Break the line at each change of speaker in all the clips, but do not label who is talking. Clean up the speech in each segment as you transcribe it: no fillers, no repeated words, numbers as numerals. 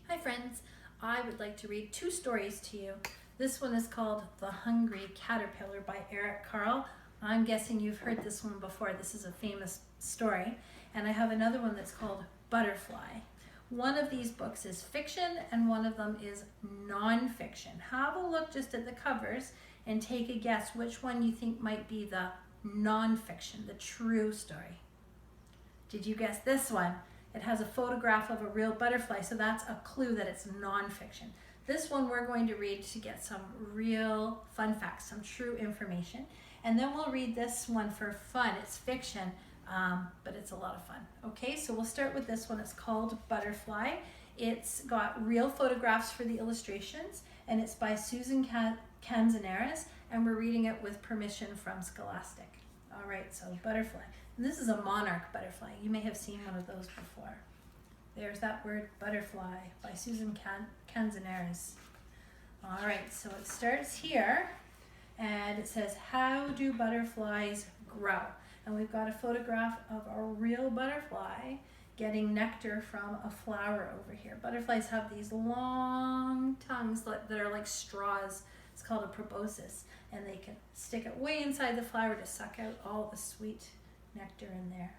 Hi friends, I would like to read two stories to you. This one is called The Hungry Caterpillar by Eric Carle. I'm guessing you've heard this one before. This is a famous story. And I have another one that's called Butterfly. One of these books is fiction and one of them is non-fiction. Have a look just at the covers and take a guess which one you think might be the non-fiction, the true story. Did you guess this one? It has a photograph of a real butterfly, so that's a clue that it's nonfiction. This one we're going to read to get some real fun facts, some true information. And then we'll read this one for fun. It's fiction, but it's a lot of fun. Okay, so we'll start with this one. It's called Butterfly. It's got real photographs for the illustrations, and it's by Susan Canzaneres, and we're reading it with permission from Scholastic. All right, so Butterfly. And this is a monarch butterfly. You may have seen one of those before. There's that word, butterfly, by Susan Canzaneres. All right, so it starts here, and it says, how do butterflies grow? And we've got a photograph of a real butterfly getting nectar from a flower over here. Butterflies have these long tongues that are like straws. It's called a proboscis, and they can stick it way inside the flower to suck out all the sweet nectar in there.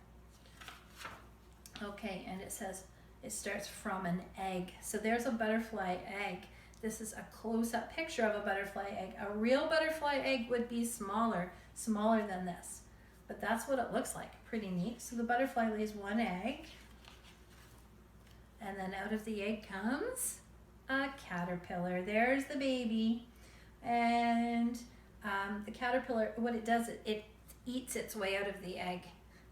Okay, and it says it starts from an egg. So there's a butterfly egg. This is a close-up picture of a butterfly egg. A real butterfly egg would be smaller than this. But that's what it looks like. Pretty neat. So the butterfly lays one egg, and then out of the egg comes a caterpillar. There's the baby. And the caterpillar, what it does, it eats its way out of the egg,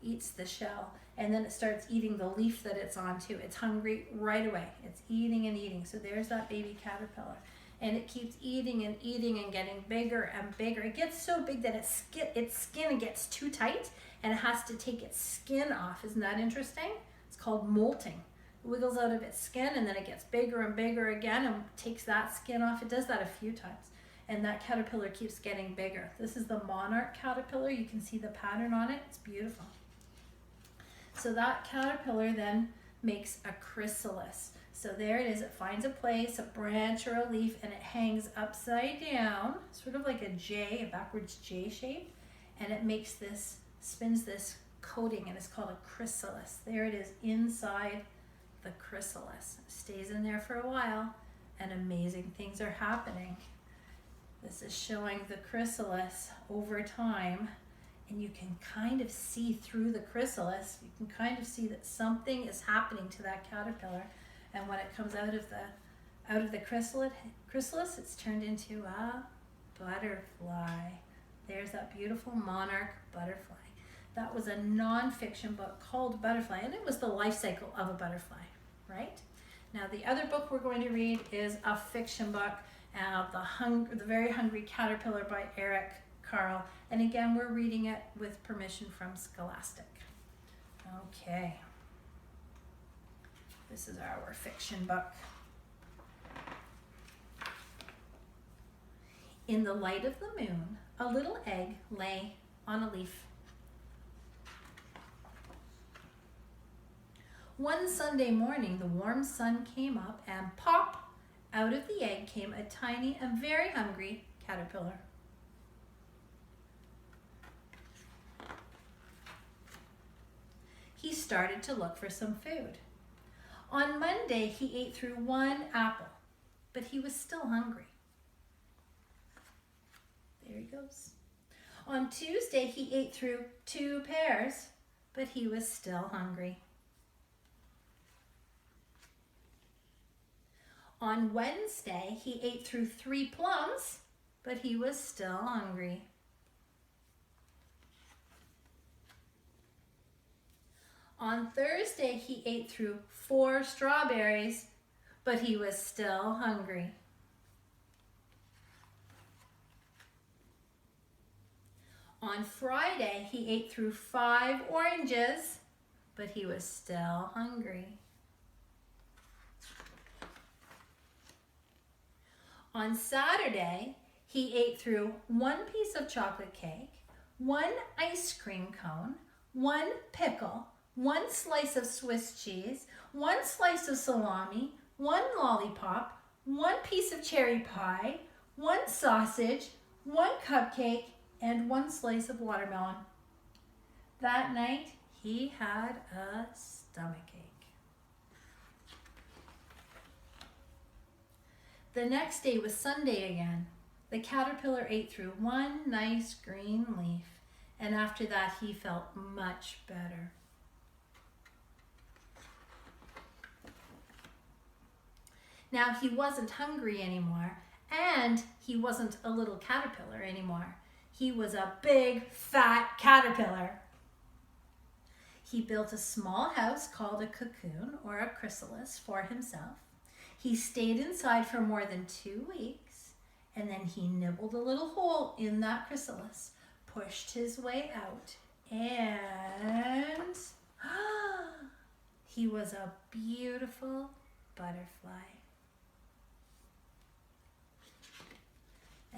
eats the shell, and then it starts eating the leaf that it's on too. It's hungry right away. It's eating and eating. So there's that baby caterpillar. And it keeps eating and eating and getting bigger and bigger. It gets so big that its skin gets too tight and it has to take its skin off. Isn't that interesting? It's called molting. It wiggles out of its skin and then it gets bigger and bigger again and takes that skin off. It does that a few times. And that caterpillar keeps getting bigger. This is the monarch caterpillar. You can see the pattern on it. It's beautiful. So that caterpillar then makes a chrysalis. So there it is. It finds a place, a branch or a leaf, and it hangs upside down, sort of like a J, a backwards J shape. And it makes this, spins this coating, and it's called a chrysalis. There it is inside the chrysalis. It stays in there for a while, and amazing things are happening. This is showing the chrysalis over time, and you can kind of see through the chrysalis. You can kind of see that something is happening to that caterpillar, and when it comes out of the chrysalis, it's turned into a butterfly. There's that beautiful monarch butterfly. That was a non-fiction book called Butterfly, and it was the life cycle of a butterfly, right? Now the other book we're going to read is a fiction book, The Very Hungry Caterpillar by Eric Carle. And again, we're reading it with permission from Scholastic. Okay. This is our fiction book. In the light of the moon, a little egg lay on a leaf. One Sunday morning, the warm sun came up and pop! Out of the egg came a tiny and very hungry caterpillar. He started to look for some food. On Monday, he ate through one apple, but he was still hungry. There he goes. On Tuesday, he ate through 2 pears, but he was still hungry. On Wednesday, he ate through 3 plums, but he was still hungry. On Thursday, he ate through 4 strawberries, but he was still hungry. On Friday, he ate through 5 oranges, but he was still hungry. On Saturday, he ate through 1 piece of chocolate cake, 1 ice cream cone, 1 pickle, 1 slice of Swiss cheese, 1 slice of salami, 1 lollipop, 1 piece of cherry pie, 1 sausage, 1 cupcake, and 1 slice of watermelon. That night, he had a stomachache. The next day was Sunday again. The caterpillar ate through 1 nice green leaf, and after that he felt much better. Now he wasn't hungry anymore, and he wasn't a little caterpillar anymore. He was a big, fat caterpillar. He built a small house called a cocoon or a chrysalis for himself. He stayed inside for more than 2 weeks, and then he nibbled a little hole in that chrysalis, pushed his way out, and he was a beautiful butterfly.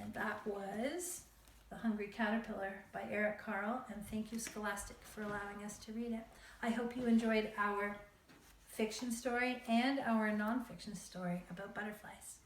And that was The Hungry Caterpillar by Eric Carle, and thank you, Scholastic, for allowing us to read it. I hope you enjoyed our fiction story and our nonfiction story about butterflies.